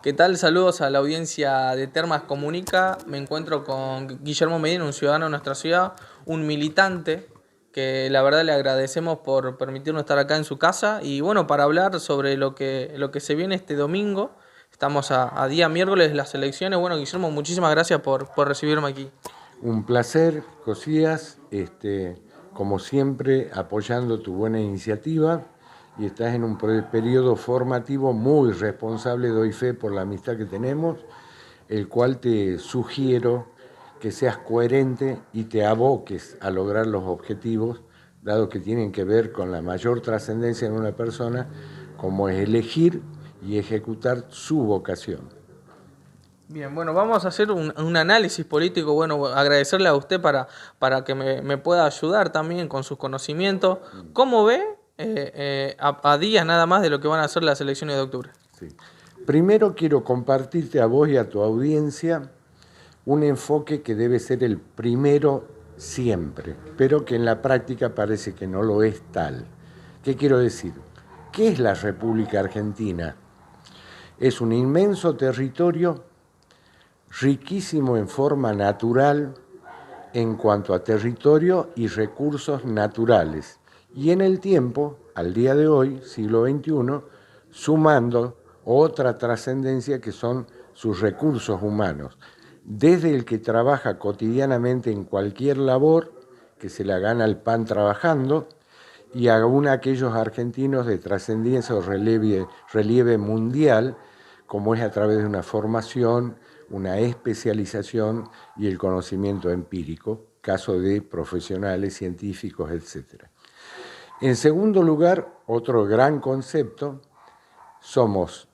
¿Qué tal? Saludos a la audiencia de Termas Comunica. Me encuentro con Guillermo Medina, un ciudadano de nuestra ciudad, un militante, que la verdad le agradecemos por permitirnos estar acá en su casa. Y bueno, para hablar sobre lo que se viene este domingo, estamos a día miércoles de las elecciones. Bueno, Guillermo, muchísimas gracias por recibirme aquí. Un placer, Josías, como siempre, apoyando tu buena iniciativa y estás en un periodo formativo muy responsable, doy fe por la amistad que tenemos, el cual te sugiero que seas coherente y te aboques a lograr los objetivos, dado que tienen que ver con la mayor trascendencia en una persona, como es elegir y ejecutar su vocación. Bien, bueno, vamos a hacer un análisis político. Bueno, agradecerle a usted para que me pueda ayudar también con sus conocimientos. ¿Cómo ve a días nada más de lo que van a ser las elecciones de octubre? Sí. Primero quiero compartirte a vos y a tu audiencia un enfoque que debe ser el primero siempre, pero que en la práctica parece que no lo es tal. ¿Qué quiero decir? ¿Qué es la República Argentina? Es un inmenso territorio riquísimo en forma natural en cuanto a territorio y recursos naturales. Y en el tiempo, al día de hoy, siglo XXI, sumando otra trascendencia que son sus recursos humanos. Desde el que trabaja cotidianamente en cualquier labor, que se la gana el pan trabajando, y aún aquellos argentinos de trascendencia o relieve mundial, como es a través de una formación, una especialización y el conocimiento empírico, caso de profesionales, científicos, etc. En segundo lugar, otro gran concepto, somos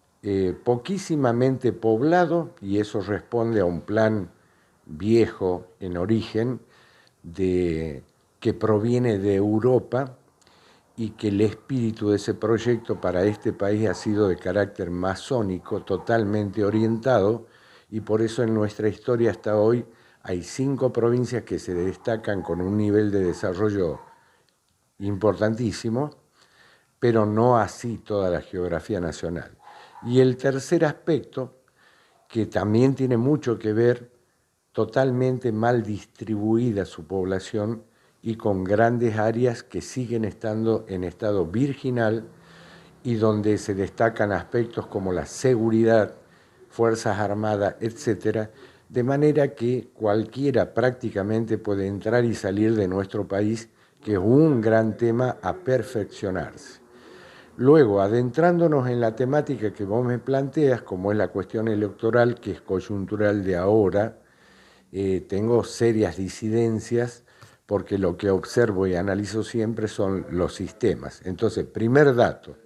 poquísimamente poblados, y eso responde a un plan viejo en origen que proviene de Europa, y que el espíritu de ese proyecto para este país ha sido de carácter masónico, totalmente orientado, y por eso en nuestra historia hasta hoy hay 5 provincias que se destacan con un nivel de desarrollo importantísimo, pero no así toda la geografía nacional. Y el tercer aspecto, que también tiene mucho que ver, totalmente mal distribuida su población y con grandes áreas que siguen estando en estado virginal y donde se destacan aspectos como la seguridad, fuerzas armadas, etcétera, de manera que cualquiera prácticamente puede entrar y salir de nuestro país, que es un gran tema a perfeccionarse. Luego, adentrándonos en la temática que vos me planteas, como es la cuestión electoral, que es coyuntural de ahora, tengo serias disidencias porque lo que observo y analizo siempre son los sistemas. Entonces, primer dato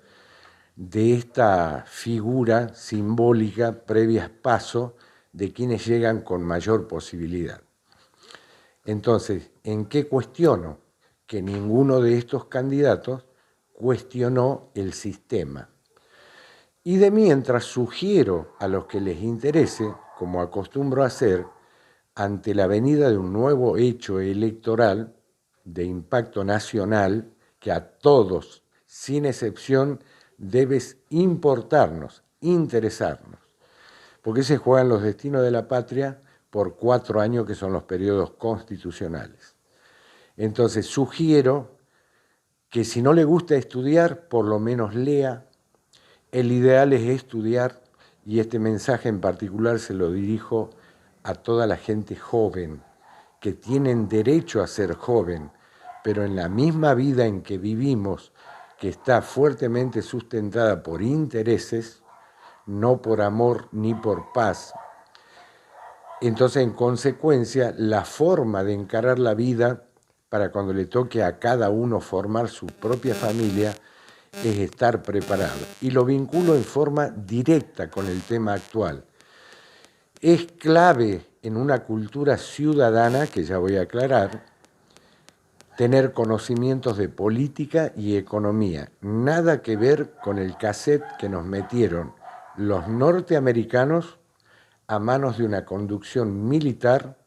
de esta figura simbólica previa paso de quienes llegan con mayor posibilidad. Entonces, ¿en qué cuestiono? Que ninguno de estos candidatos cuestionó el sistema. Y de mientras sugiero a los que les interese, como acostumbro a hacer, ante la venida de un nuevo hecho electoral de impacto nacional que a todos, sin excepción, debes importarnos, interesarnos, porque se juegan los destinos de la patria por 4 años que son los periodos constitucionales. Entonces sugiero que si no le gusta estudiar, por lo menos lea. El ideal es estudiar, y este mensaje en particular se lo dirijo a toda la gente joven, que tienen derecho a ser joven, pero en la misma vida en que vivimos, que está fuertemente sustentada por intereses, no por amor ni por paz. Entonces, en consecuencia, la forma de encarar la vida para cuando le toque a cada uno formar su propia familia es estar preparado. Y lo vinculo en forma directa con el tema actual. Es clave en una cultura ciudadana, que ya voy a aclarar, tener conocimientos de política y economía. Nada que ver con el cassette que nos metieron los norteamericanos a manos de una conducción militar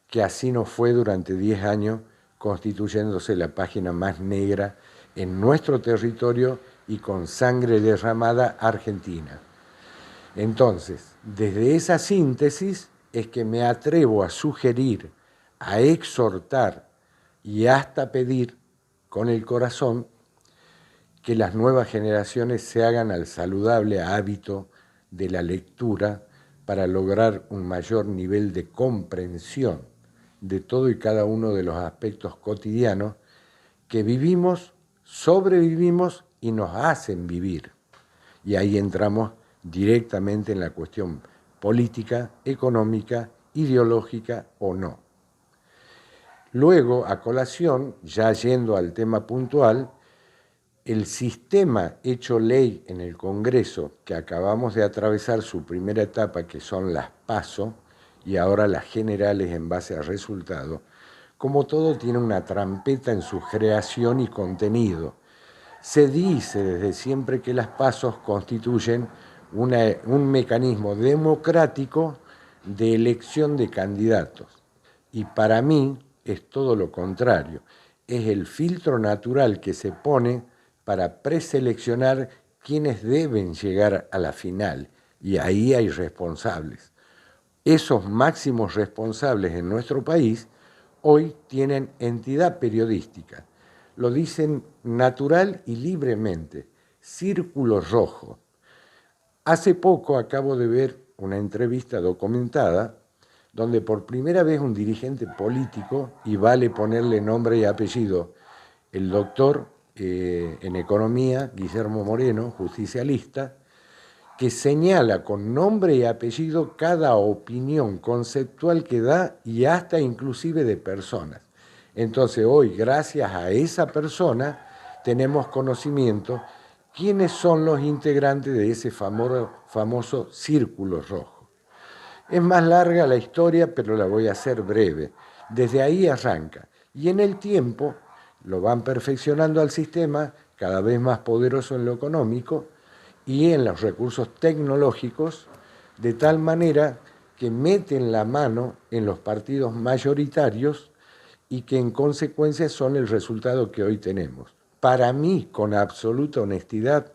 que así nos fue durante 10 años, constituyéndose la página más negra en nuestro territorio y con sangre derramada argentina. Entonces, desde esa síntesis es que me atrevo a sugerir, a exhortar y hasta pedir con el corazón que las nuevas generaciones se hagan al saludable hábito de la lectura para lograr un mayor nivel de comprensión de todo y cada uno de los aspectos cotidianos que vivimos, sobrevivimos y nos hacen vivir. Y ahí entramos directamente en la cuestión política, económica, ideológica o no. Luego, a colación, ya yendo al tema puntual, el sistema hecho ley en el Congreso, que acabamos de atravesar su primera etapa, que son las PASO, y ahora las generales en base al resultado, como todo tiene una trampeta en su creación y contenido. Se dice desde siempre que las PASO constituyen un mecanismo democrático de elección de candidatos. Y para mí es todo lo contrario. Es el filtro natural que se pone para preseleccionar quienes deben llegar a la final. Y ahí hay responsables. Esos máximos responsables en nuestro país hoy tienen entidad periodística. Lo dicen natural y libremente, Círculo Rojo. Hace poco acabo de ver una entrevista documentada donde por primera vez un dirigente político, y vale ponerle nombre y apellido, el doctor en economía, Guillermo Moreno, justicialista, que señala con nombre y apellido cada opinión conceptual que da y hasta inclusive de personas. Entonces hoy, gracias a esa persona, tenemos conocimiento quiénes son los integrantes de ese famoso Círculo Rojo. Es más larga la historia, pero la voy a hacer breve. Desde ahí arranca. Y en el tiempo lo van perfeccionando al sistema, cada vez más poderoso en lo económico y en los recursos tecnológicos, de tal manera que meten la mano en los partidos mayoritarios y que en consecuencia son el resultado que hoy tenemos. Para mí, con absoluta honestidad,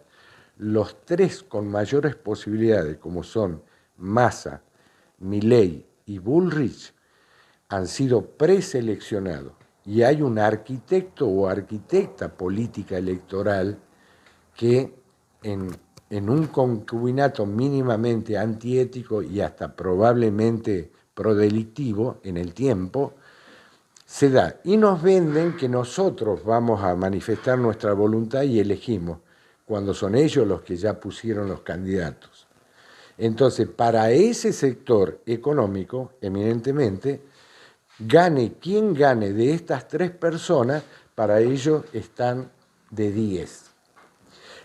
los tres con mayores posibilidades, como son Massa, Milei y Bullrich, han sido preseleccionados y hay un arquitecto o arquitecta política electoral que en un concubinato mínimamente antiético y hasta probablemente prodelictivo en el tiempo, se da. Y nos venden que nosotros vamos a manifestar nuestra voluntad y elegimos, cuando son ellos los que ya pusieron los candidatos. Entonces, para ese sector económico, eminentemente, gane quien gane de estas tres personas, para ellos están de 10.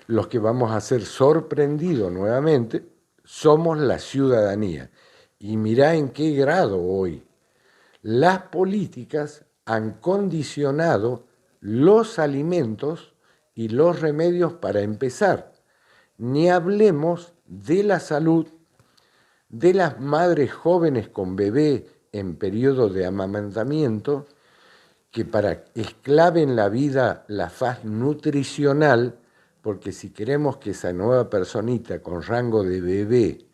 Los que vamos a ser sorprendidos nuevamente somos la ciudadanía. Y mirá en qué grado hoy las políticas han condicionado los alimentos y los remedios para empezar. Ni hablemos de la salud, de las madres jóvenes con bebé en periodo de amamantamiento, que es clave en la vida la faz nutricional, porque si queremos que esa nueva personita con rango de bebé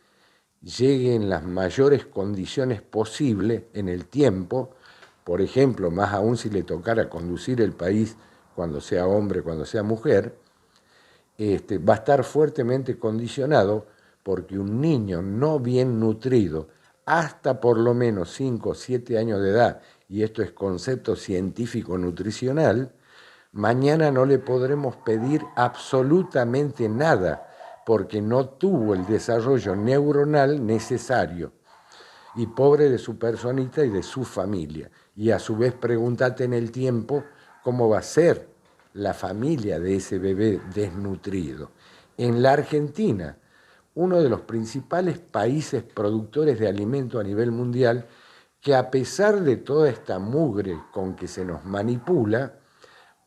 llegue en las mayores condiciones posibles en el tiempo, por ejemplo, más aún si le tocara conducir el país cuando sea hombre, cuando sea mujer, va a estar fuertemente condicionado porque un niño no bien nutrido, hasta por lo menos 5 o 7 años de edad, y esto es concepto científico nutricional, mañana no le podremos pedir absolutamente nada, porque no tuvo el desarrollo neuronal necesario. Y pobre de su personita y de su familia. Y a su vez pregúntate en el tiempo cómo va a ser la familia de ese bebé desnutrido. En la Argentina, uno de los principales países productores de alimentos a nivel mundial, que a pesar de toda esta mugre con que se nos manipula,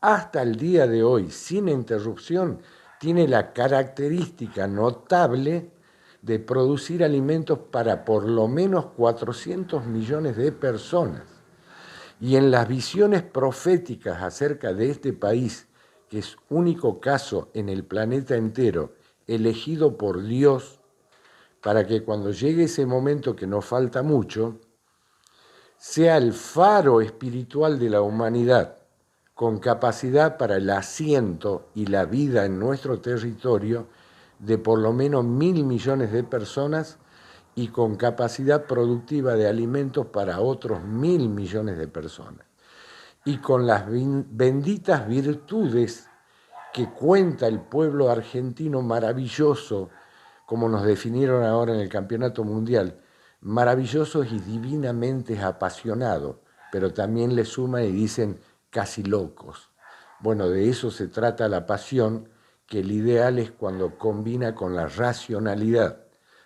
hasta el día de hoy, sin interrupción, tiene la característica notable de producir alimentos para por lo menos 400 millones de personas. Y en las visiones proféticas acerca de este país, que es único caso en el planeta entero, elegido por Dios para que cuando llegue ese momento que nos falta mucho, sea el faro espiritual de la humanidad, con capacidad para el asiento y la vida en nuestro territorio de por lo menos 1.000 millones de personas y con capacidad productiva de alimentos para otros 1.000 millones de personas. Y con las benditas virtudes que cuenta el pueblo argentino maravilloso, como nos definieron ahora en el Campeonato Mundial, maravillosos y divinamente apasionados, pero también le suman y dicen casi locos. Bueno, de eso se trata la pasión, que el ideal es cuando combina con la racionalidad,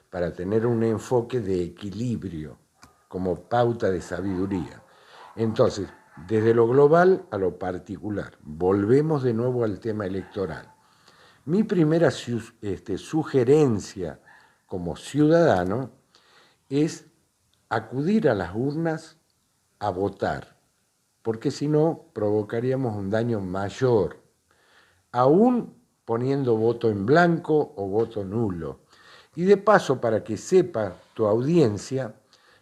para tener un enfoque de equilibrio, como pauta de sabiduría. Entonces, desde lo global a lo particular, volvemos de nuevo al tema electoral. Mi primera sugerencia como ciudadano es acudir a las urnas a votar, porque si no provocaríamos un daño mayor, aún poniendo voto en blanco o voto nulo. Y de paso, para que sepa tu audiencia,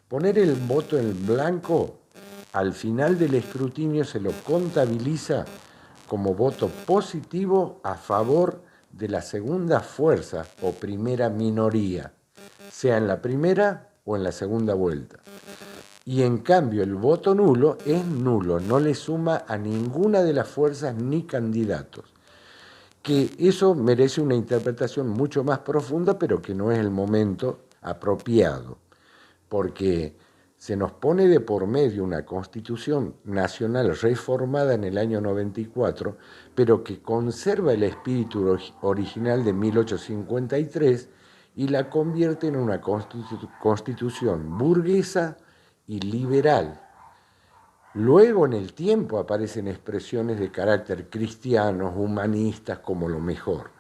poner el voto en blanco al final del escrutinio se lo contabiliza como voto positivo a favor de la segunda fuerza o primera minoría, sea en la primera o en la segunda vuelta. Y en cambio el voto nulo es nulo, no le suma a ninguna de las fuerzas ni candidatos. Que eso merece una interpretación mucho más profunda, pero que no es el momento apropiado, porque se nos pone de por medio una Constitución Nacional reformada en el año 94, pero que conserva el espíritu original de 1853 y la convierte en una Constitución burguesa y liberal. Luego en el tiempo aparecen expresiones de carácter cristianos, humanistas, como lo mejor.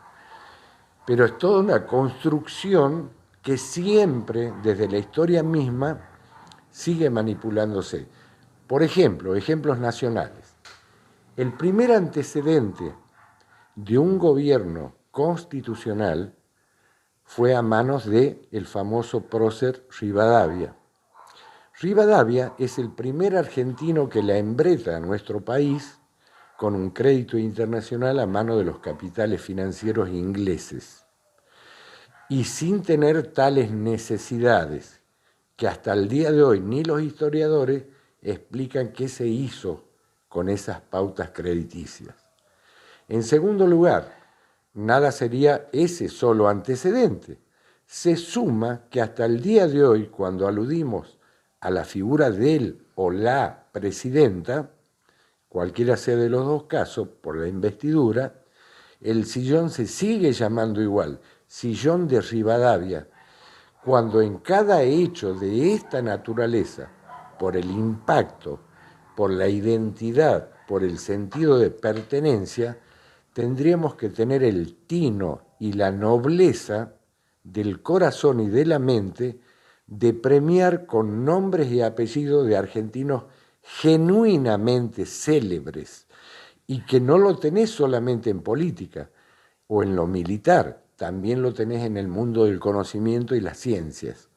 Pero es toda una construcción que siempre, desde la historia misma, sigue manipulándose. Por ejemplo, ejemplos nacionales. El primer antecedente de un gobierno constitucional fue a manos del famoso prócer Rivadavia. Rivadavia es el primer argentino que la embreta a nuestro país con un crédito internacional a mano de los capitales financieros ingleses y sin tener tales necesidades que hasta el día de hoy ni los historiadores explican qué se hizo con esas pautas crediticias. En segundo lugar, nada sería ese solo antecedente. Se suma que hasta el día de hoy, cuando aludimos a la figura del o la presidenta, cualquiera sea de los dos casos, por la investidura, el sillón se sigue llamando igual, sillón de Rivadavia, cuando en cada hecho de esta naturaleza, por el impacto, por la identidad, por el sentido de pertenencia, tendríamos que tener el tino y la nobleza del corazón y de la mente de premiar con nombres y apellidos de argentinos genuinamente célebres y que no lo tenés solamente en política o en lo militar, también lo tenés en el mundo del conocimiento y las ciencias.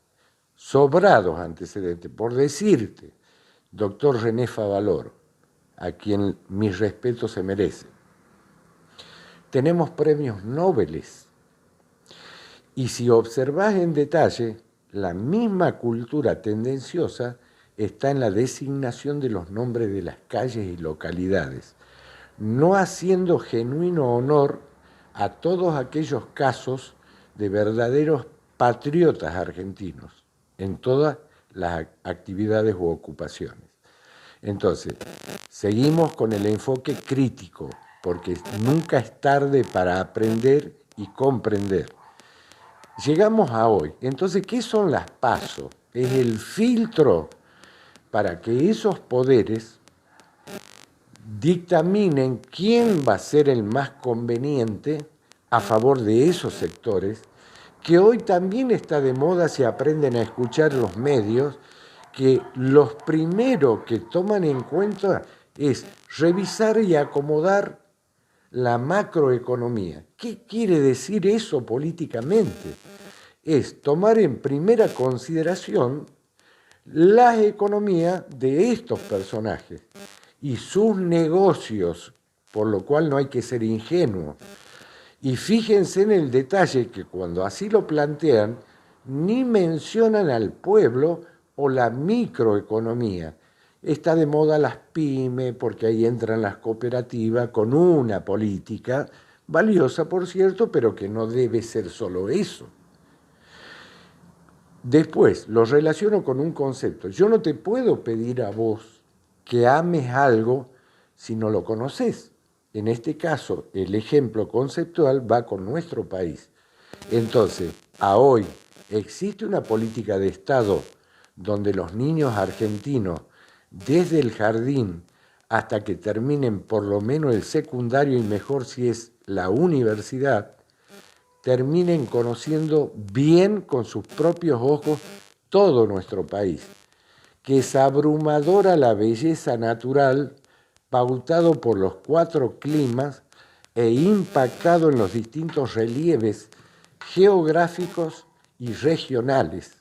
Sobrados antecedentes, por decirte, doctor René Favaloro, a quien mis respetos se merece. Tenemos premios Nobel. Y si observás en detalle, la misma cultura tendenciosa está en la designación de los nombres de las calles y localidades, no haciendo genuino honor a todos aquellos casos de verdaderos patriotas argentinos en todas las actividades u ocupaciones. Entonces, seguimos con el enfoque crítico, porque nunca es tarde para aprender y comprender. Llegamos a hoy. Entonces, ¿qué son las PASO? Es el filtro para que esos poderes dictaminen quién va a ser el más conveniente a favor de esos sectores, que hoy también está de moda si aprenden a escuchar los medios, que los primeros que toman en cuenta es revisar y acomodar la macroeconomía. ¿Qué quiere decir eso políticamente? es tomar en primera consideración la economía de estos personajes y sus negocios, por lo cual no hay que ser ingenuo. Y fíjense en el detalle que cuando así lo plantean, ni mencionan al pueblo o la microeconomía. Está de moda las pymes, porque ahí entran las cooperativas con una política valiosa, por cierto, pero que no debe ser solo eso. Después, lo relaciono con un concepto. Yo no te puedo pedir a vos que ames algo si no lo conoces. En este caso, el ejemplo conceptual va con nuestro país. Entonces, a hoy, ¿existe una política de Estado donde los niños argentinos, desde el jardín hasta que terminen por lo menos el secundario y mejor si es la universidad, terminen conociendo bien con sus propios ojos todo nuestro país, que es abrumadora la belleza natural, pautado por los 4 climas e impactado en los distintos relieves geográficos y regionales.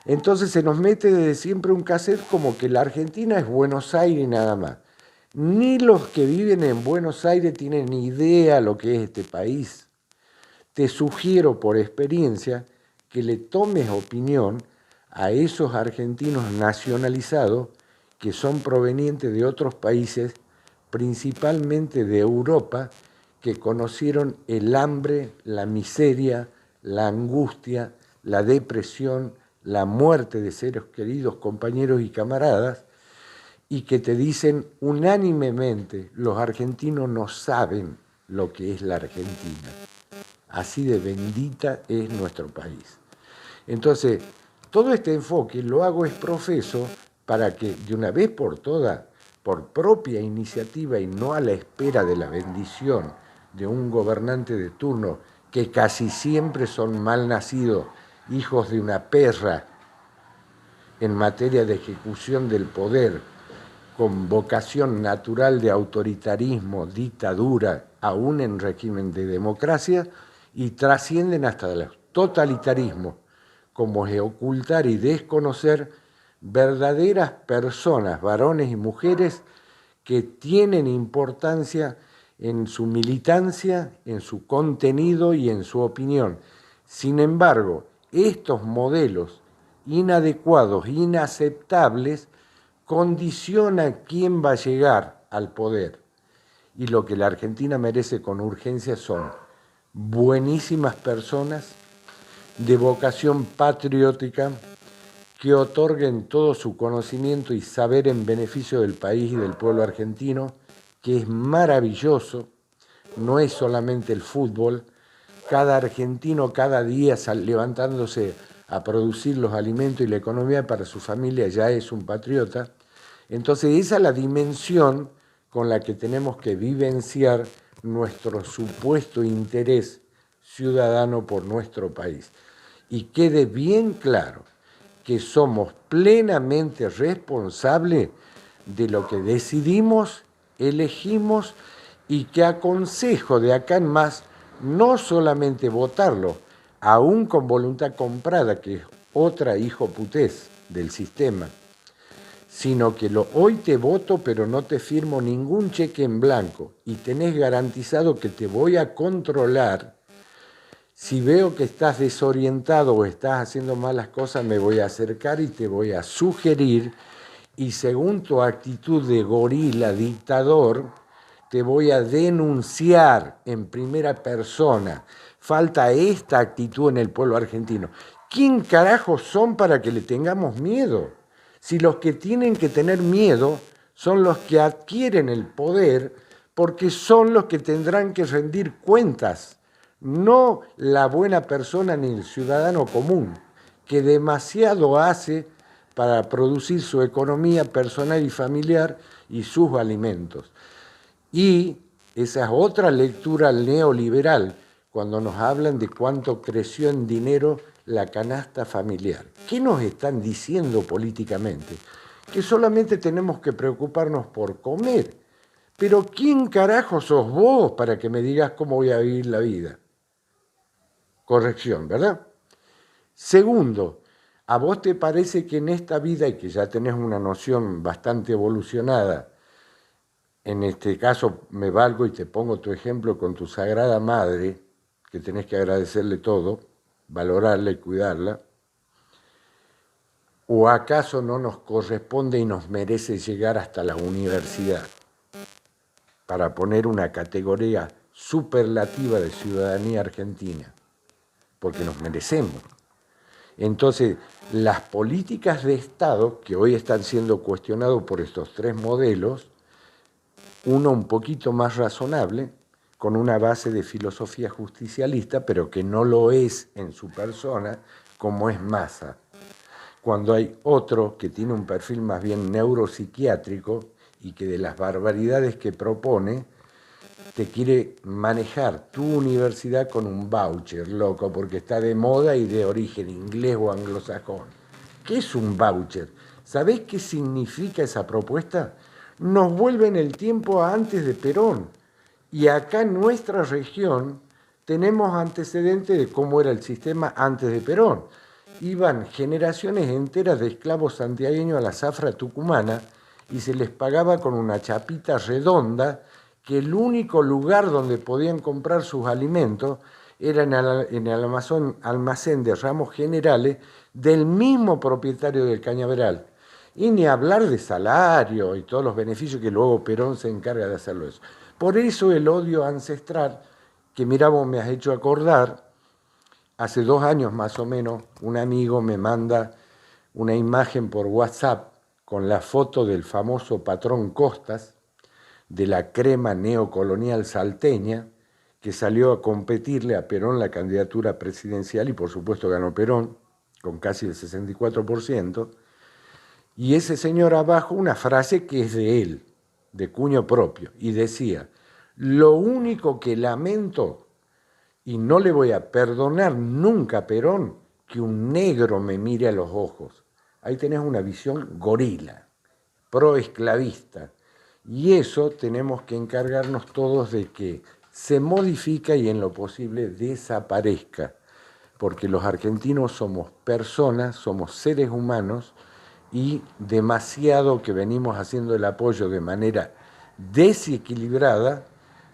Entonces se nos mete desde siempre un cassette como que la Argentina es Buenos Aires y nada más. Ni los que viven en Buenos Aires tienen ni idea lo que es este país. Te sugiero por experiencia que le tomes opinión a esos argentinos nacionalizados que son provenientes de otros países, principalmente de Europa, que conocieron el hambre, la miseria, la angustia, la depresión, la muerte de seres queridos, compañeros y camaradas, y que te dicen unánimemente, los argentinos no saben lo que es la Argentina. Así de bendita es nuestro país. Entonces, todo este enfoque lo hago es profeso para que de una vez por todas, por propia iniciativa y no a la espera de la bendición de un gobernante de turno, que casi siempre son mal nacidos, hijos de una perra en materia de ejecución del poder, con vocación natural de autoritarismo, dictadura, aún en régimen de democracia, y trascienden hasta el totalitarismo, como es ocultar y desconocer verdaderas personas, varones y mujeres, que tienen importancia en su militancia, en su contenido y en su opinión. Sin embargo, estos modelos inadecuados, inaceptables, condicionan quién va a llegar al poder. Y lo que la Argentina merece con urgencia son buenísimas personas de vocación patriótica que otorguen todo su conocimiento y saber en beneficio del país y del pueblo argentino, que es maravilloso, no es solamente el fútbol. Cada argentino cada día levantándose a producir los alimentos y la economía para su familia ya es un patriota. Entonces esa es la dimensión con la que tenemos que vivenciar nuestro supuesto interés ciudadano por nuestro país. Y quede bien claro que somos plenamente responsables de lo que decidimos, elegimos y que aconsejo de acá en más no solamente votarlo, aún con voluntad comprada, que es otra hijoputez del sistema, sino que hoy te voto pero no te firmo ningún cheque en blanco y tenés garantizado que te voy a controlar. Si veo que estás desorientado o estás haciendo malas cosas, me voy a acercar y te voy a sugerir, y según tu actitud de gorila dictador, te voy a denunciar en primera persona. Falta esta actitud en el pueblo argentino. ¿Quién carajo son para que le tengamos miedo? Si los que tienen que tener miedo son los que adquieren el poder, porque son los que tendrán que rendir cuentas, no la buena persona ni el ciudadano común, que demasiado hace para producir su economía personal y familiar y sus alimentos. Y esa es otra lectura neoliberal, cuando nos hablan de cuánto creció en dinero la canasta familiar. ¿Qué nos están diciendo políticamente? Que solamente tenemos que preocuparnos por comer. Pero ¿quién carajo sos vos para que me digas cómo voy a vivir la vida? Corrección, ¿verdad? Segundo, ¿a vos te parece que en esta vida, y que ya tenés una noción bastante evolucionada, en este caso me valgo y te pongo tu ejemplo con tu Sagrada Madre, que tenés que agradecerle todo, valorarla y cuidarla, o acaso no nos corresponde y nos merece llegar hasta la universidad para poner una categoría superlativa de ciudadanía argentina? Porque nos merecemos. Entonces, las políticas de Estado, que hoy están siendo cuestionadas por estos tres modelos, uno un poquito más razonable, con una base de filosofía justicialista, pero que no lo es en su persona, como es Massa. Cuando hay otro que tiene un perfil más bien neuropsiquiátrico y que de las barbaridades que propone, te quiere manejar tu universidad con un voucher, loco, porque está de moda y de origen inglés o anglosajón. ¿Qué es un voucher? ¿Sabés qué significa esa propuesta? Nos vuelve en el tiempo a antes de Perón. Y acá en nuestra región tenemos antecedentes de cómo era el sistema antes de Perón. Iban generaciones enteras de esclavos santiagueños a la zafra tucumana y se les pagaba con una chapita redonda, que el único lugar donde podían comprar sus alimentos era en el almacén de Ramos Generales del mismo propietario del cañaveral. Y ni hablar de salario y todos los beneficios que luego Perón se encarga de hacerlo eso. Por eso el odio ancestral, que mira, vos me has hecho acordar, hace 2 años más o menos, un amigo me manda una imagen por WhatsApp con la foto del famoso patrón Costas, de la crema neocolonial salteña, que salió a competirle a Perón la candidatura presidencial y por supuesto ganó Perón, con casi el 64%, y ese señor abajo una frase que es de él, de cuño propio, y decía: lo único que lamento, y no le voy a perdonar nunca a Perón, que un negro me mire a los ojos. Ahí tenés una visión gorila, proesclavista. Y eso tenemos que encargarnos todos de que se modifique y en lo posible desaparezca, porque los argentinos somos personas, somos seres humanos, y demasiado que venimos haciendo el apoyo de manera desequilibrada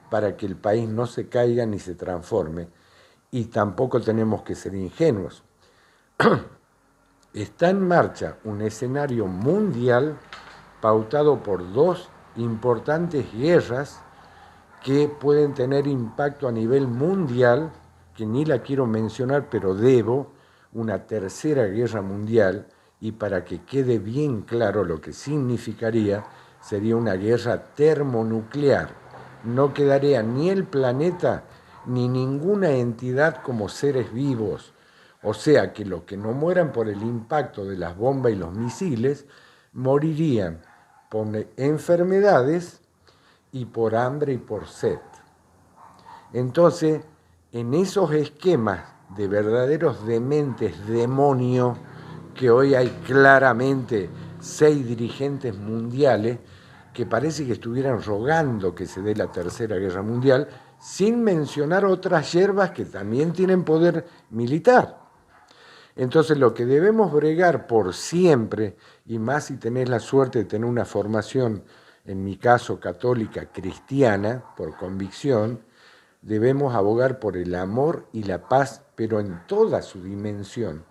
para que el país no se caiga ni se transforme. Y tampoco tenemos que ser ingenuos. Está en marcha un escenario mundial pautado por 2 importantes guerras que pueden tener impacto a nivel mundial, que ni la quiero mencionar, pero debo, una tercera guerra mundial, y para que quede bien claro lo que significaría, sería una guerra termonuclear. No quedaría ni el planeta ni ninguna entidad como seres vivos. O sea que los que no mueran por el impacto de las bombas y los misiles, morirían por enfermedades y por hambre y por sed. Entonces, en esos esquemas de verdaderos dementes demonio, que hoy hay claramente 6 dirigentes mundiales que parece que estuvieran rogando que se dé la tercera guerra mundial, sin mencionar otras hierbas que también tienen poder militar. Entonces lo que debemos bregar por siempre, y más si tenés la suerte de tener una formación, en mi caso católica, cristiana, por convicción, debemos abogar por el amor y la paz, pero en toda su dimensión.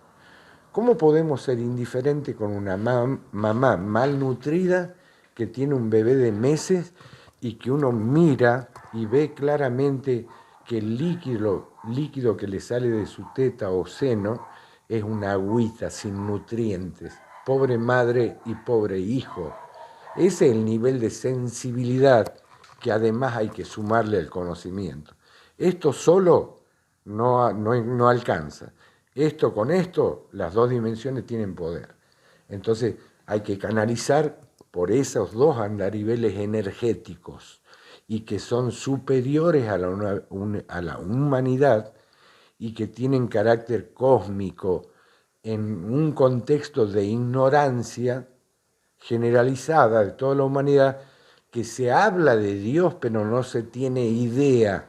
¿Cómo podemos ser indiferentes con una mamá malnutrida que tiene un bebé de meses y que uno mira y ve claramente que el líquido que le sale de su teta o seno es una agüita sin nutrientes? Pobre madre y pobre hijo. Ese es el nivel de sensibilidad que además hay que sumarle al conocimiento. Esto solo no alcanza. Esto con esto, las 2 dimensiones tienen poder. Entonces hay que canalizar por esos 2 andariveles energéticos y que son superiores a la humanidad y que tienen carácter cósmico en un contexto de ignorancia generalizada de toda la humanidad, que se habla de Dios pero no se tiene idea,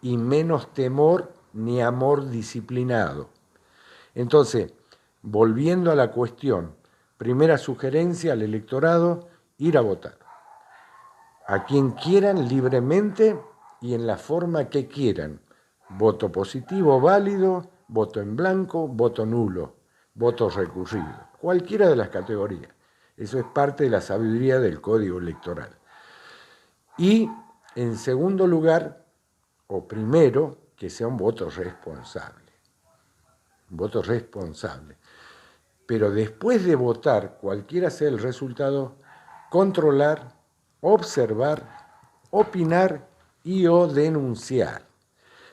y menos temor ni amor disciplinado. Entonces, volviendo a la cuestión, primera sugerencia al electorado, ir a votar. A quien quieran libremente y en la forma que quieran. Voto positivo válido, voto en blanco, voto nulo, voto recurrido. Cualquiera de las categorías. Eso es parte de la sabiduría del Código Electoral. Y, en segundo lugar, o primero, que sea un voto responsable. Un voto responsable. Pero después de votar, cualquiera sea el resultado, controlar, observar, opinar y o denunciar.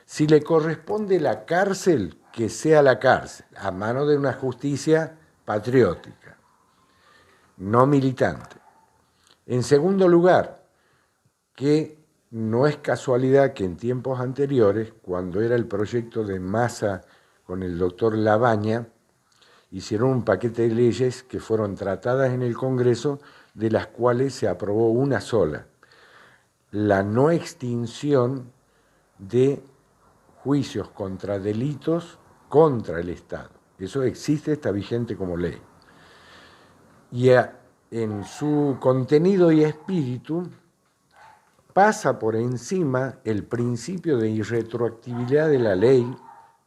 Si le corresponde la cárcel, que sea la cárcel, a mano de una justicia patriótica, no militante. En segundo lugar, que no es casualidad que en tiempos anteriores, cuando era el proyecto de Massa con el doctor Labaña, hicieron un paquete de leyes que fueron tratadas en el Congreso, de las cuales se aprobó una sola: la no extinción de juicios contra delitos contra el Estado. Eso existe, está vigente como ley. Y en su contenido y espíritu pasa por encima el principio de irretroactividad de la ley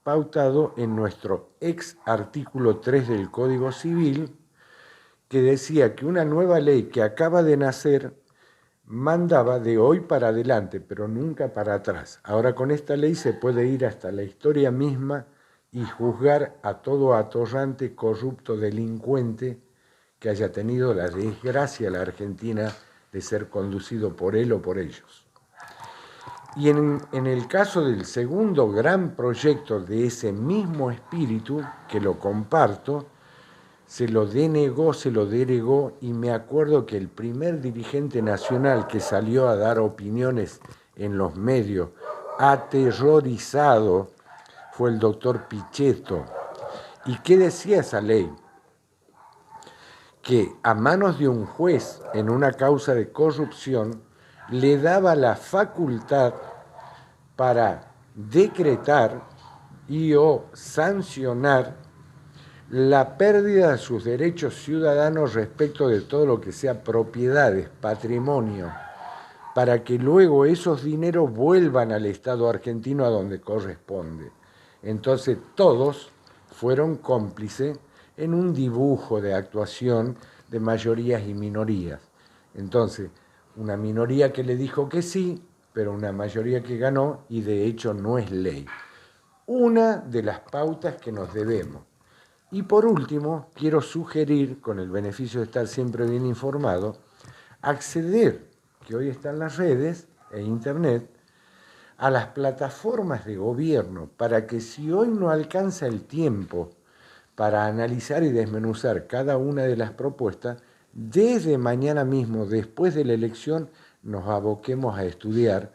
pautado en nuestro ex artículo 3 del Código Civil, que decía que una nueva ley que acaba de nacer mandaba de hoy para adelante, pero nunca para atrás. Ahora con esta ley se puede ir hasta la historia misma y juzgar a todo atorrante, corrupto, delincuente que haya tenido la desgracia la Argentina de ser conducido por él o por ellos. Y en el caso del segundo gran proyecto de ese mismo espíritu, que lo comparto, se lo denegó, se lo delegó, y me acuerdo que el primer dirigente nacional que salió a dar opiniones en los medios, aterrorizado, fue el doctor Pichetto. ¿Y qué decía esa ley? Que a manos de un juez en una causa de corrupción le daba la facultad para decretar y o sancionar la pérdida de sus derechos ciudadanos respecto de todo lo que sea propiedades, patrimonio, para que luego esos dineros vuelvan al Estado argentino a donde corresponde. Entonces todos fueron cómplices en un dibujo de actuación de mayorías y minorías. Entonces, una minoría que le dijo que sí, pero una mayoría que ganó, y de hecho no es ley. Una de las pautas que nos debemos. Y por último, quiero sugerir, con el beneficio de estar siempre bien informado, acceder, que hoy están las redes e internet, a las plataformas de gobierno, para que si hoy no alcanza el tiempo para analizar y desmenuzar cada una de las propuestas, desde mañana mismo, después de la elección, nos aboquemos a estudiar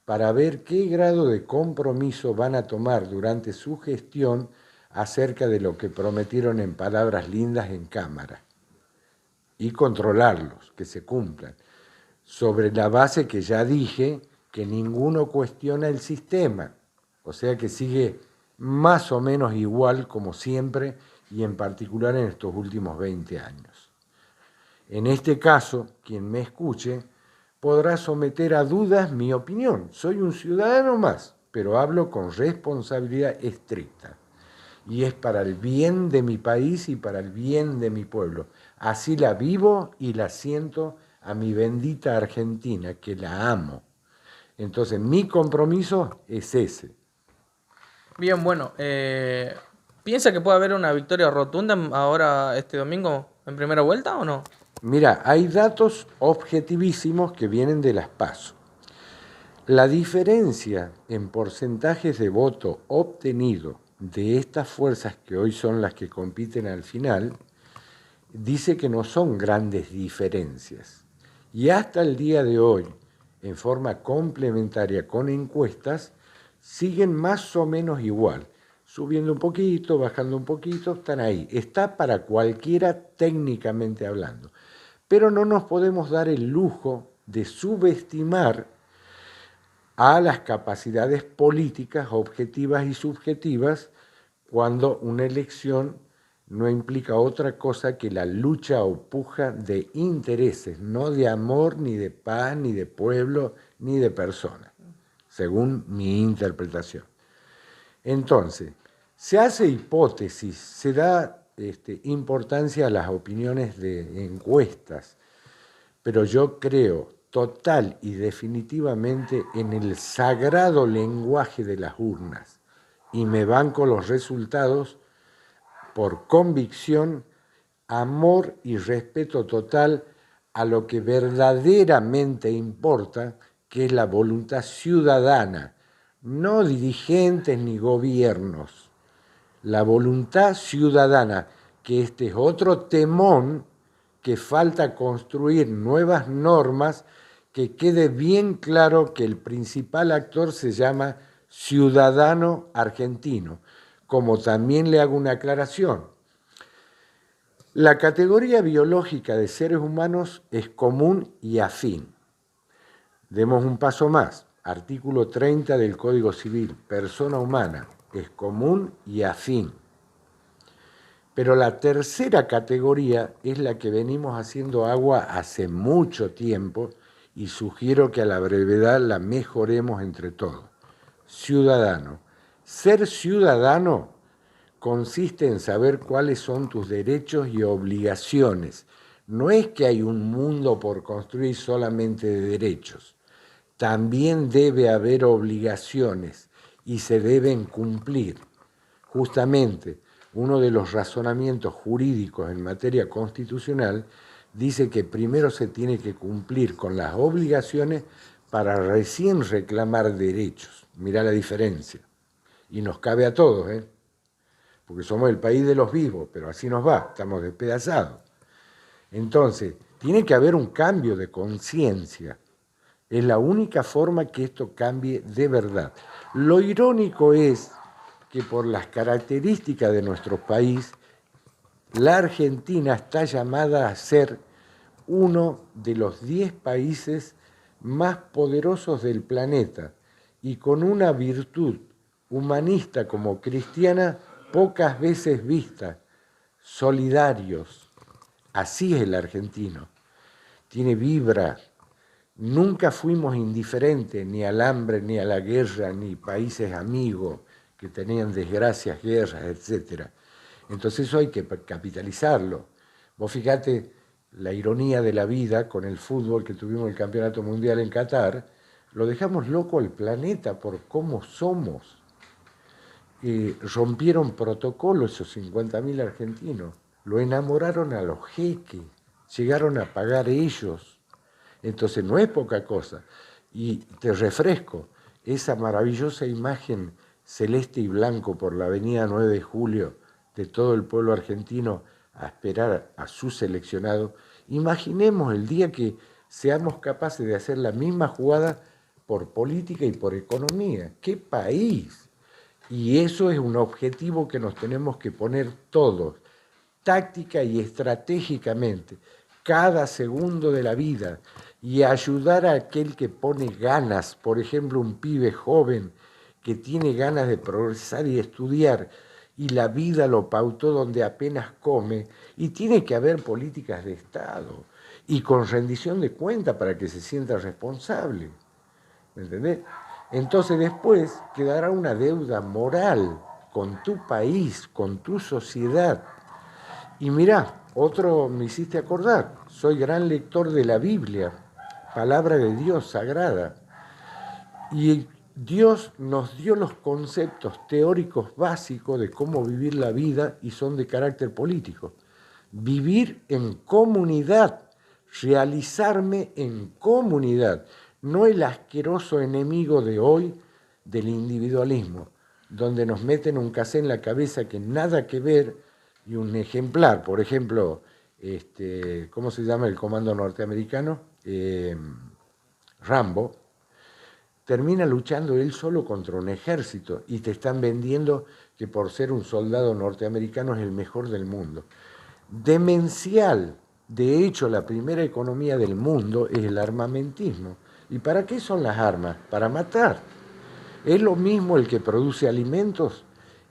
para ver qué grado de compromiso van a tomar durante su gestión acerca de lo que prometieron en palabras lindas en Cámara, y controlarlos, que se cumplan, sobre la base que ya dije, que ninguno cuestiona el sistema, o sea que sigue más o menos igual como siempre, y en particular en estos últimos 20 años. En este caso, quien me escuche podrá someter a dudas mi opinión. Soy un ciudadano más, pero hablo con responsabilidad estricta. Y es para el bien de mi país y para el bien de mi pueblo. Así la vivo y la siento a mi bendita Argentina, que la amo. Entonces, mi compromiso es ese. Bien, bueno, ¿piensa que puede haber una victoria rotunda ahora este domingo en primera vuelta o no? Mira, hay datos objetivísimos que vienen de las PASO. La diferencia en porcentajes de voto obtenido de estas fuerzas que hoy son las que compiten al final, dice que no son grandes diferencias. Y hasta el día de hoy, en forma complementaria con encuestas, siguen más o menos igual. Subiendo un poquito, bajando un poquito, están ahí. Está para cualquiera técnicamente hablando. Pero no nos podemos dar el lujo de subestimar a las capacidades políticas objetivas y subjetivas cuando una elección no implica otra cosa que la lucha o puja de intereses, no de amor, ni de paz, ni de pueblo, ni de persona, según mi interpretación. Entonces, se hace hipótesis, se da importancia a las opiniones de encuestas, pero yo creo total y definitivamente en el sagrado lenguaje de las urnas y me banco los resultados por convicción, amor y respeto total a lo que verdaderamente importa, que es la voluntad ciudadana, no dirigentes ni gobiernos. La voluntad ciudadana, que este es otro temón, que falta construir nuevas normas, que quede bien claro que el principal actor se llama ciudadano argentino. Como también le hago una aclaración, la categoría biológica de seres humanos es común y afín. Demos un paso más. Artículo 30 del Código Civil, persona humana, es común y afín. Pero la tercera categoría es la que venimos haciendo agua hace mucho tiempo y sugiero que a la brevedad la mejoremos entre todos. Ciudadano. Ser ciudadano consiste en saber cuáles son tus derechos y obligaciones. No es que hay un mundo por construir solamente de derechos. También debe haber obligaciones y se deben cumplir. Justamente, uno de los razonamientos jurídicos en materia constitucional dice que primero se tiene que cumplir con las obligaciones para recién reclamar derechos. Mirá la diferencia. Y nos cabe a todos, porque somos el país de los vivos, pero así nos va, estamos despedazados. Entonces, tiene que haber un cambio de conciencia. Es la única forma que esto cambie de verdad. Lo irónico es que por las características de nuestro país, la Argentina está llamada a ser uno de los 10 países más poderosos del planeta y con una virtud humanista como cristiana pocas veces vista, solidarios. Así es el argentino. Tiene vibra. Nunca fuimos indiferentes ni al hambre, ni a la guerra, ni países amigos que tenían desgracias, guerras, etc. Entonces eso hay que capitalizarlo. Vos fíjate la ironía de la vida con el fútbol que tuvimos el Campeonato Mundial en Qatar, lo dejamos loco al planeta por cómo somos. Rompieron protocolos esos 50.000 argentinos, lo enamoraron a los jeques, llegaron a pagar ellos. Entonces no es poca cosa. Y te refresco, esa maravillosa imagen celeste y blanco por la avenida 9 de Julio de todo el pueblo argentino a esperar a su seleccionado, imaginemos el día que seamos capaces de hacer la misma jugada por política y por economía. ¡Qué país! Y eso es un objetivo que nos tenemos que poner todos, táctica y estratégicamente, cada segundo de la vida, y ayudar a aquel que pone ganas, por ejemplo, un pibe joven que tiene ganas de progresar y estudiar, y la vida lo pautó donde apenas come, y tiene que haber políticas de Estado, y con rendición de cuenta para que se sienta responsable. ¿Me entendés? Entonces después quedará una deuda moral con tu país, con tu sociedad. Y mirá, otro me hiciste acordar, soy gran lector de la Biblia, palabra de Dios sagrada. Y Dios nos dio los conceptos teóricos básicos de cómo vivir la vida y son de carácter político. Vivir en comunidad, realizarme en comunidad, no el asqueroso enemigo de hoy del individualismo, donde nos meten un casé en la cabeza que nada que ver y un ejemplar, por ejemplo, ¿cómo se llama el comando norteamericano? Rambo, termina luchando él solo contra un ejército y te están vendiendo que por ser un soldado norteamericano es el mejor del mundo. Demencial. De hecho, la primera economía del mundo es el armamentismo. ¿Y para qué son las armas? Para matar. Es lo mismo el que produce alimentos,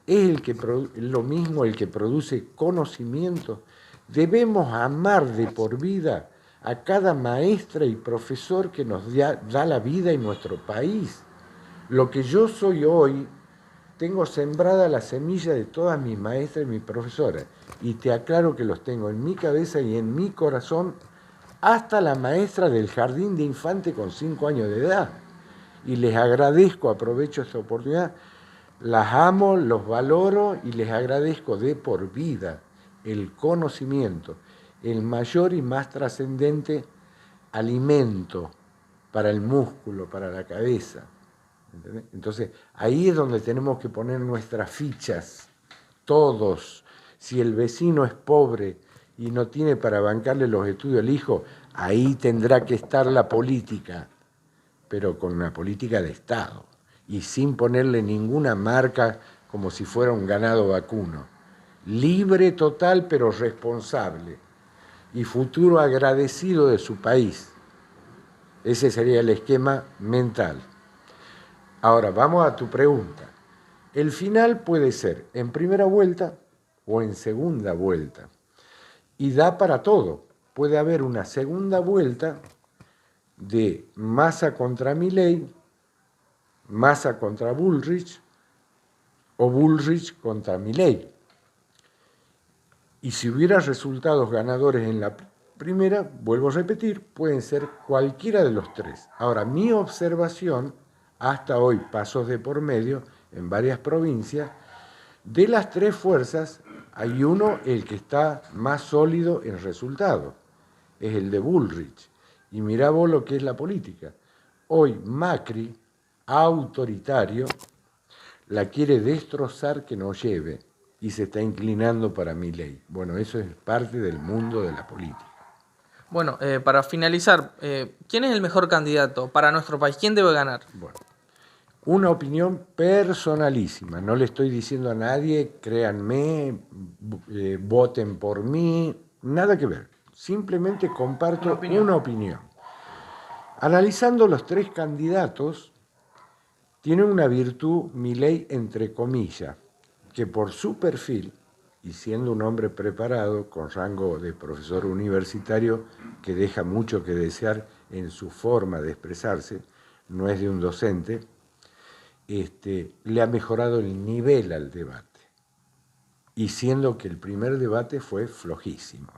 es lo mismo el que produce conocimiento. Debemos amar de por vida a cada maestra y profesor que nos da la vida en nuestro país. Lo que yo soy hoy, tengo sembrada la semilla de todas mis maestras y mis profesoras. Y te aclaro que los tengo en mi cabeza y en mi corazón, hasta la maestra del jardín de infante con 5 años de edad. Y les agradezco, aprovecho esta oportunidad, las amo, los valoro y les agradezco de por vida el conocimiento, el mayor y más trascendente alimento para el músculo, para la cabeza. ¿Entendés? Entonces, ahí es donde tenemos que poner nuestras fichas, todos. Si el vecino es pobre y no tiene para bancarle los estudios al hijo, ahí tendrá que estar la política, pero con una política de Estado y sin ponerle ninguna marca como si fuera un ganado vacuno. Libre total, pero responsable y futuro agradecido de su país. Ese sería el esquema mental. Ahora, vamos a tu pregunta. El final puede ser en primera vuelta o en segunda vuelta. Y da para todo. Puede haber una segunda vuelta de Massa contra Milei, Massa contra Bullrich o Bullrich contra Milei. Y si hubiera resultados ganadores en la primera, vuelvo a repetir, pueden ser cualquiera de los tres. Ahora, mi observación, hasta hoy, pasos de por medio, en varias provincias, de las tres fuerzas, hay uno, el que está más sólido en resultados, es el de Bullrich. Y mirá vos lo que es la política. Hoy Macri, autoritario, la quiere destrozar que no lleve y se está inclinando para Milei. Bueno, eso es parte del mundo de la política. Bueno, para finalizar, ¿quién es el mejor candidato para nuestro país? ¿Quién debe ganar? Bueno, una opinión personalísima. No le estoy diciendo a nadie, créanme, voten por mí, nada que ver. Simplemente comparto una opinión. Analizando los tres candidatos, tiene una virtud Milei entre comillas, que por su perfil, y siendo un hombre preparado, con rango de profesor universitario, que deja mucho que desear en su forma de expresarse, no es de un docente, le ha mejorado el nivel al debate. Y siendo que el primer debate fue flojísimo.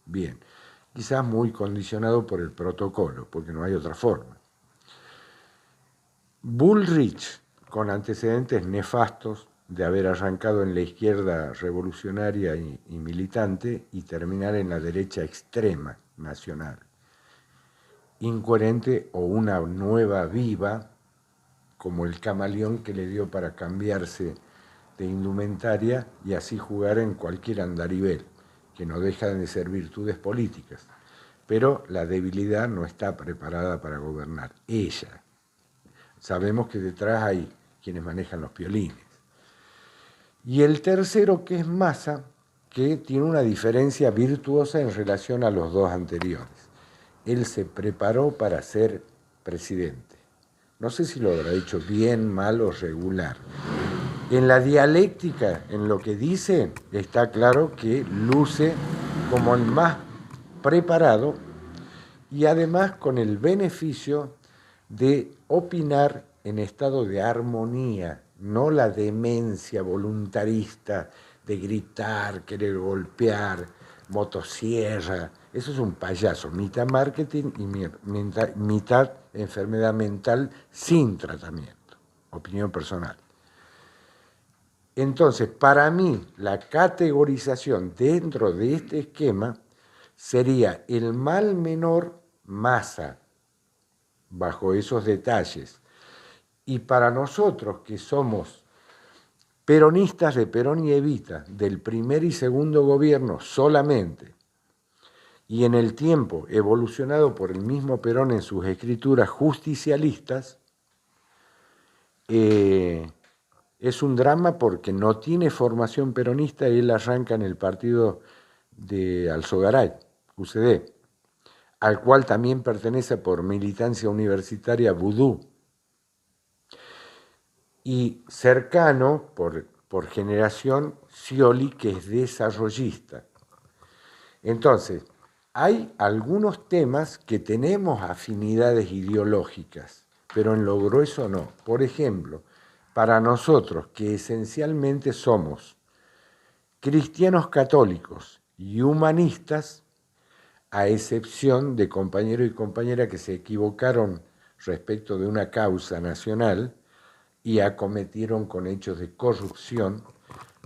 Bien, quizás muy condicionado por el protocolo, porque no hay otra forma. Bullrich, con antecedentes nefastos de haber arrancado en la izquierda revolucionaria y militante y terminar en la derecha extrema nacional. Incoherente o una nueva viva, como el camaleón que le dio para cambiarse de indumentaria y así jugar en cualquier andarivel, que no dejan de ser virtudes políticas. Pero la debilidad no está preparada para gobernar. Ella. Sabemos que detrás hay quienes manejan los violines. Y el tercero, que es Massa, que tiene una diferencia virtuosa en relación a los dos anteriores. Él se preparó para ser presidente. No sé si lo habrá hecho bien, mal o regular. En la dialéctica, en lo que dice, está claro que luce como el más preparado y además con el beneficio de opinar en estado de armonía, no la demencia voluntarista de gritar, querer golpear, motosierra. Eso es un payaso, mitad marketing y mitad enfermedad mental sin tratamiento. Opinión personal. Entonces, para mí, la categorización dentro de este esquema sería el mal menor Massa, bajo esos detalles. Y para nosotros que somos peronistas de Perón y Evita, del primer y segundo gobierno solamente, y en el tiempo evolucionado por el mismo Perón en sus escrituras justicialistas, es un drama porque no tiene formación peronista y él arranca en el partido de Alzogaray, UCD, al cual también pertenece por militancia universitaria Vudú, y cercano, por por generación Scioli, que es desarrollista. Entonces, hay algunos temas que tenemos afinidades ideológicas, pero en lo grueso no. Por ejemplo, para nosotros, que esencialmente somos cristianos católicos y humanistas, a excepción de compañeros y compañeras que se equivocaron respecto de una causa nacional y acometieron con hechos de corrupción,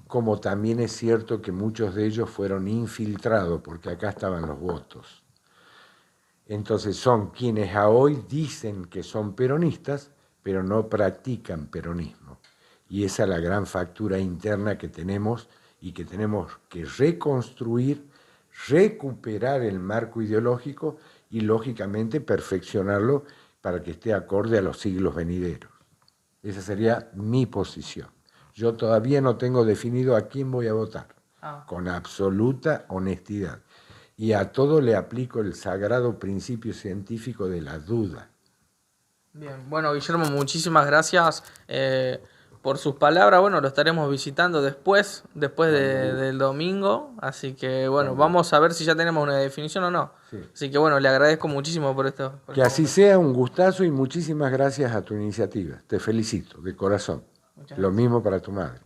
como también es cierto que muchos de ellos fueron infiltrados, porque acá estaban los votos. Entonces son quienes a hoy dicen que son peronistas, pero no practican peronismo. Y esa es la gran factura interna que tenemos y que tenemos que reconstruir, recuperar el marco ideológico y, lógicamente, perfeccionarlo para que esté acorde a los siglos venideros. Esa sería mi posición. Yo todavía no tengo definido a quién voy a votar, con absoluta honestidad. Y a todo le aplico el sagrado principio científico de la duda. Bien, bueno, Guillermo, muchísimas gracias por sus palabras. Bueno, lo estaremos visitando después del domingo. Así que, bueno, vamos a ver si ya tenemos una definición o no. Sí. Así que, bueno, le agradezco muchísimo por esto. Que así sea, un gustazo y muchísimas gracias a tu iniciativa. Te felicito, de corazón. Lo mismo para tu madre.